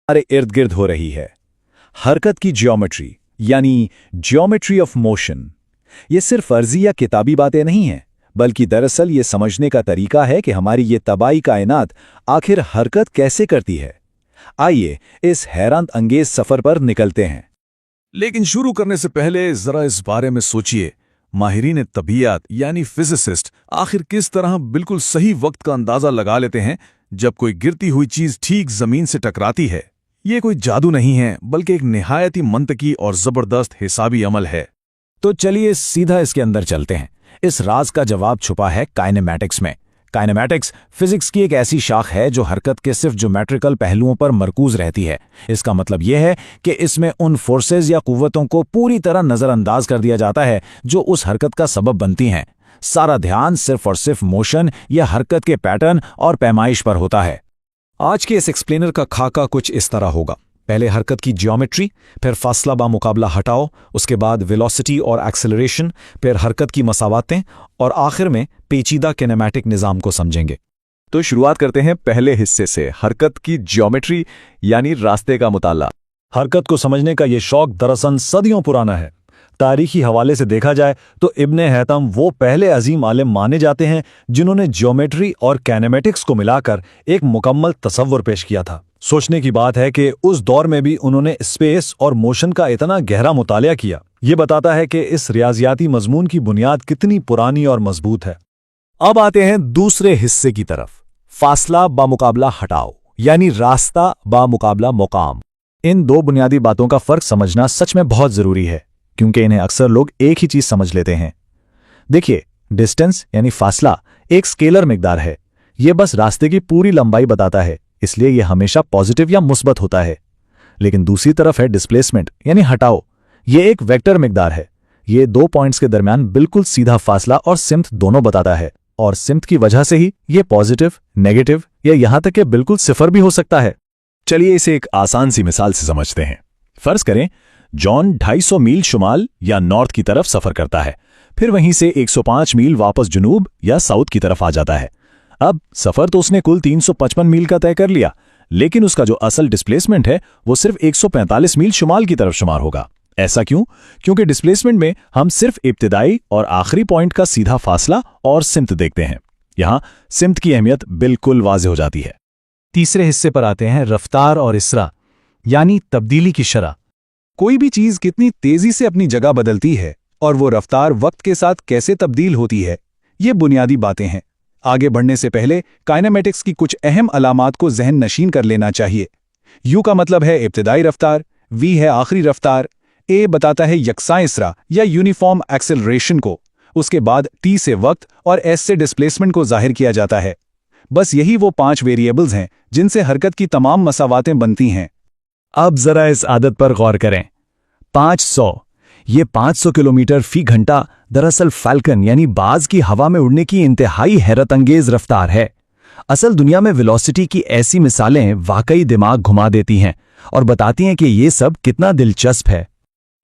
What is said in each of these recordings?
हमारे इर्द गिर्द हो रही है। हरकत की ज्योमेट्री यानी ज्योमेट्री ऑफ मोशन। ये सिर्फ फर्जी या किताबी बातें नहीं हैं, बल्कि दरअसल ये समझने का तरीका है कि हमारी ये तबाही कायनात आखिर हरकत कैसे करती है। आइए इस हैरान अंगेज सफर पर निकलते हैं। लेकिन शुरू करने से पहले जरा इस बारे में सोचिए, माहिरीन तबीयत यानी फिजिसिस्ट आखिर किस तरह बिल्कुल सही वक्त का अंदाजा लगा लेते हैं जब कोई गिरती हुई चीज ठीक जमीन से टकराती है। ये कोई जादू नहीं है, बल्कि एक निहायती मंतकी और जबरदस्त हिसाबी अमल है। तो चलिए सीधा इसके अंदर चलते हैं। इस राज का जवाब छुपा है काइनेमैटिक्स में। काइनेमैटिक्स फिजिक्स की एक ऐसी शाख है जो हरकत के सिर्फ ज्योमेट्रिकल पहलुओं पर मरकूज रहती है। इसका मतलब यह है कि इसमें उन फोर्सेज या कुव्वतों को पूरी तरह नजरअंदाज कर दिया जाता है जो उस हरकत का सबब बनती हैं। सारा ध्यान सिर्फ और सिर्फ मोशन या हरकत के पैटर्न और पैमाइश पर होता है। आज के इस एक्सप्लेनर का खाका कुछ इस तरह होगा। पहले हरकत की ज्योमेट्री, फिर फासला बा मुकाबला हटाओ, उसके बाद वेलोसिटी और एक्सेलरेशन, फिर हरकत की मसावातें और आखिर में पेचीदा किनेमैटिक निज़ाम को समझेंगे। तो शुरुआत करते हैं पहले हिस्से से, हरकत की ज्योमेट्री यानी रास्ते का मुताला। हरकत को समझने का ये शौक दरअसल सदियों पुराना है। तारीखी हवाले से देखा जाए तो इब्ने हैतम वो पहले अजीम आलिम माने जाते हैं जिन्होंने ज्योमेट्री और कैनेमेटिक्स को मिलाकर एक मुकम्मल तसव्वुर पेश किया था। सोचने की बात है कि उस दौर में भी उन्होंने स्पेस और मोशन का इतना गहरा मुतालिया किया। ये बताता है कि इस रियाजियाती मजमून की बुनियाद कितनी पुरानी और मजबूत है। अब आते हैं दूसरे हिस्से की तरफ, फासला बा मुकाबला हटाओ यानी रास्ता बा मुकाबला मुकाम। इन दो बुनियादी बातों का फर्क समझना सच में बहुत जरूरी है, क्योंकि इन्हें अक्सर लोग एक ही चीज समझ लेते हैं। देखिए, डिस्टेंस यानी फासला एक स्केलर मिकदार है। यह बस रास्ते की पूरी लंबाई बताता है, इसलिए यह हमेशा पॉजिटिव या मुस्बत होता है। लेकिन दूसरी तरफ है डिस्प्लेसमेंट यानी हटाओ। यह एक वेक्टर मिकदार है। यह दो पॉइंट्स के दरमियान बिल्कुल सीधा फासला और सिमत दोनों बताता है, और सिमत की वजह से ही यह पॉजिटिव, नेगेटिव या यहां तक कि बिल्कुल सिफर भी हो सकता है। चलिए इसे एक आसान सी मिसाल से समझते हैं। फर्ज करें जॉन 250 मील शुमाल या नॉर्थ की तरफ सफर करता है, फिर वहीं से 105 मील वापस जुनूब या साउथ की तरफ आ जाता है। अब सफर तो उसने कुल 355 मील का तय कर लिया, लेकिन उसका जो असल डिस्प्लेसमेंट है वो सिर्फ 145 मील शुमाल की तरफ शुमार होगा। ऐसा क्यों? क्योंकि डिस्प्लेसमेंट में हम सिर्फ इब्तिदाई और आखिरी पॉइंट का सीधा फासला और सिमत देखते हैं। यहां सिमत की अहमियत बिल्कुल वाज़ेह हो जाती है। तीसरे हिस्से पर आते हैं रफ्तार और इसरा यानी तब्दीली की शरह। कोई भी चीज कितनी तेजी से अपनी जगह बदलती है और वो रफ्तार वक्त के साथ कैसे तब्दील होती है, ये बुनियादी बातें हैं। आगे बढ़ने से पहले काइनेमैटिक्स की कुछ अहम अलामात को जहन नशीन कर लेना चाहिए। यू का मतलब है इब्तिदाई रफ्तार, वी है आखिरी रफ्तार, ए बताता है यकसां इसरा या यूनिफॉर्म एक्सेलरेशन को, उसके बाद टी से वक्त और एस से डिस्प्लेसमेंट को जाहिर किया जाता है। बस यही वो 5 वेरिएबल्स हैं जिनसे हरकत की तमाम मसावातें बनती हैं। अब जरा इस आदत पर गौर करें। 500, ये 500 किलोमीटर फी घंटा दरअसल फैल्कन यानी बाज की हवा में उड़ने की इंतहाई हैरत अंगेज रफ्तार है। असल दुनिया में वेलोसिटी की ऐसी मिसालें वाकई दिमाग घुमा देती हैं और बताती हैं कि ये सब कितना दिलचस्प है।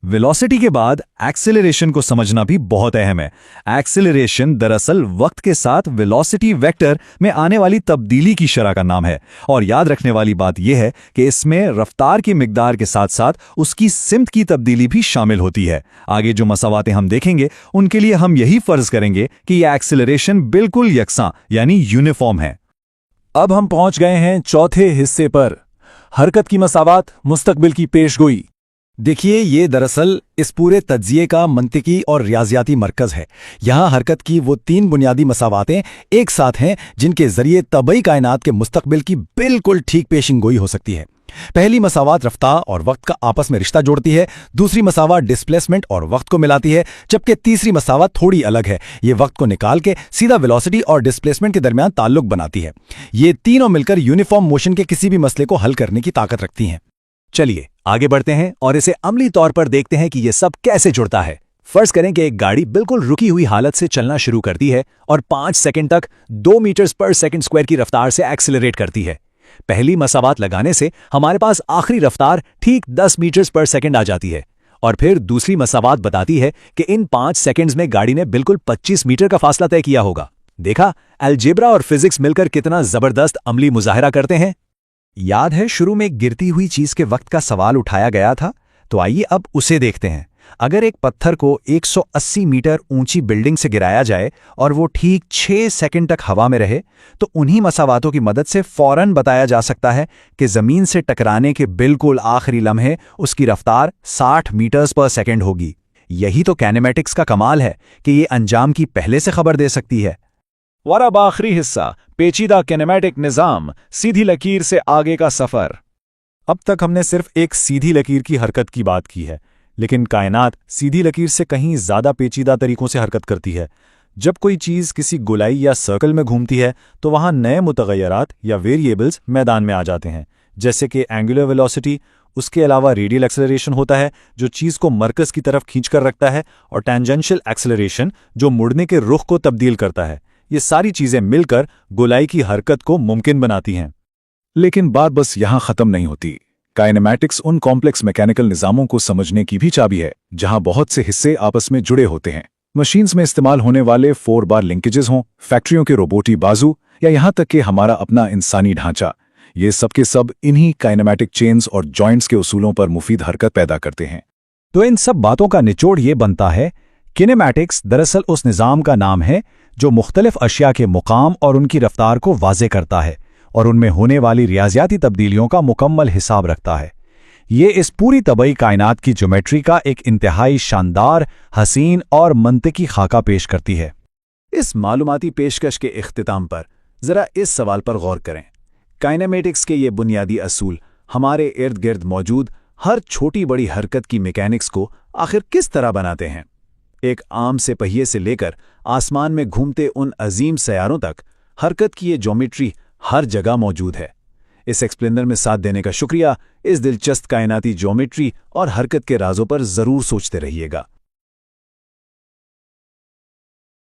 वेलोसिटी के बाद एक्सेलरेशन को समझना भी बहुत अहम है। एक्सेलरेशन दरअसल वक्त के साथ वेलोसिटी वेक्टर में आने वाली तब्दीली की शरह का नाम है, और याद रखने वाली बात यह है कि इसमें रफ्तार की मिकदार के साथ साथ उसकी सिमत की तब्दीली भी शामिल होती है। आगे जो मसावातें हम देखेंगे उनके लिए हम यही फर्ज करेंगे कि यह एक्सेलरेशन बिल्कुल यकसां यानी यूनिफॉर्म है। अब हम पहुंच गए हैं चौथे हिस्से पर, हरकत की मसावात, मुस्तकबिल की पेशगोई। देखिए, ये दरअसल इस पूरे तज्जिए का मंतिकी और रियाजियाती मरकज है। यहाँ हरकत की वो 3 बुनियादी मसावातें एक साथ हैं जिनके जरिए तबई कायनात के मुस्तकबिल की बिल्कुल ठीक पेशिंगोई हो सकती है। पहली मसावात रफ्तार और वक्त का आपस में रिश्ता जोड़ती है, दूसरी मसावात डिस्प्लेसमेंट और वक्त को मिलाती है, जबकि तीसरी मसावात थोड़ी अलग है। ये वक्त को निकाल के सीधा वेलोसिटी और डिस्प्लेसमेंट के दरमियान ताल्लुक बनाती है। ये तीनों मिलकर यूनिफॉर्म मोशन के किसी भी मसले को हल करने की ताकत रखती हैं। चलिए आगे बढ़ते हैं और इसे अमली तौर पर देखते हैं कि यह सब कैसे जुड़ता है। फर्ज करें कि एक गाड़ी बिल्कुल रुकी हुई हालत से चलना शुरू करती है और 5 सेकंड तक 2 मीटर्स पर सेकंड स्क्वायर की रफ्तार से एक्सेलरेट करती है। पहली मसावात लगाने से हमारे पास आखिरी रफ्तार ठीक 10 मीटर्स पर सेकंड आ जाती है, और फिर दूसरी मसावात बताती है कि इन 5 सेकंड्स में गाड़ी ने बिल्कुल 25 मीटर का फासला तय किया होगा। देखा, अलजेब्रा और फिजिक्स मिलकर कितना जबरदस्त अमली मुजाहिरा करते हैं। याद है शुरू में एक गिरती हुई चीज के वक्त का सवाल उठाया गया था? तो आइए अब उसे देखते हैं। अगर एक पत्थर को 180 मीटर ऊंची बिल्डिंग से गिराया जाए और वो ठीक 6 सेकंड तक हवा में रहे, तो उन्हीं मसावातों की मदद से फौरन बताया जा सकता है कि जमीन से टकराने के बिल्कुल आखिरी लम्हे उसकी रफ्तार 60 मीटर्स पर सेकंड होगी। यही तो काइनेमैटिक्स का कमाल है कि ये अंजाम की पहले से खबर दे सकती है। और अब आखिरी हिस्सा, पेचीदा किनेमैटिक निजाम, सीधी लकीर से आगे का सफर। अब तक हमने सिर्फ एक सीधी लकीर की हरकत की बात की है, लेकिन कायनात सीधी लकीर से कहीं ज्यादा पेचीदा तरीकों से हरकत करती है। जब कोई चीज किसी गोलाई या सर्कल में घूमती है तो वहां नए मुतगय्यरात या वेरिएबल्स मैदान में आ जाते हैं, जैसे कि एंगुलर वेलोसिटी। उसके अलावा रेडियल एक्सेलरेशन होता है जो चीज को मरकज की तरफ खींचकर रखता है, और टेंजेंशियल एक्सेलरेशन जो मुड़ने के रुख को तब्दील करता है। ये सारी चीजें मिलकर गोलाई की हरकत को मुमकिन बनाती हैं। लेकिन बात बस यहां खत्म नहीं होती। काइनेमैटिक्स उन कॉम्प्लेक्स मैकेनिकल निजामों को समझने की भी चाबी है जहां बहुत से हिस्से आपस में जुड़े होते हैं। मशीन्स में इस्तेमाल होने वाले 4 बार लिंकेजेस हों, फैक्ट्रियों के रोबोटी बाजू, या यहां तक कि हमारा अपना इंसानी ढांचा, ये सब के सब इन्हीं काइनेमैटिक चेन्स और जॉइंट्स के उसूलों पर मुफीद हरकत पैदा करते हैं। तो इन सब बातों का निचोड़ ये बनता है, किनेमैटिक्स दरअसल उस निज़ाम का नाम है जो मुख्तलिफ अशिया के मुकाम और उनकी रफ्तार को वाज़े करता है और उनमें होने वाली रियाजियाती तब्दीलियों का मुकम्मल हिसाब रखता है। ये इस पूरी तबई कायनात की ज्योमेट्री का एक इंतहाई शानदार, हसीन और मंतिकी खाका पेश करती है। इस मालूमाती पेशकश के इख्तिताम पर जरा इस सवाल पर गौर करें, काइनेमैटिक्स के ये बुनियादी असूल हमारे इर्द गिर्द मौजूद हर छोटी बड़ी हरकत की मैकेनिक्स को आखिर किस तरह बनाते हैं? एक आम से पहिए से लेकर आसमान में घूमते उन अजीम सयारों तक हरकत की ये ज्योमेट्री हर जगह मौजूद है। इस एक्सप्लेनर में साथ देने का शुक्रिया। इस दिलचस्प कायनाती ज्योमेट्री और हरकत के राजों पर जरूर सोचते रहिएगा।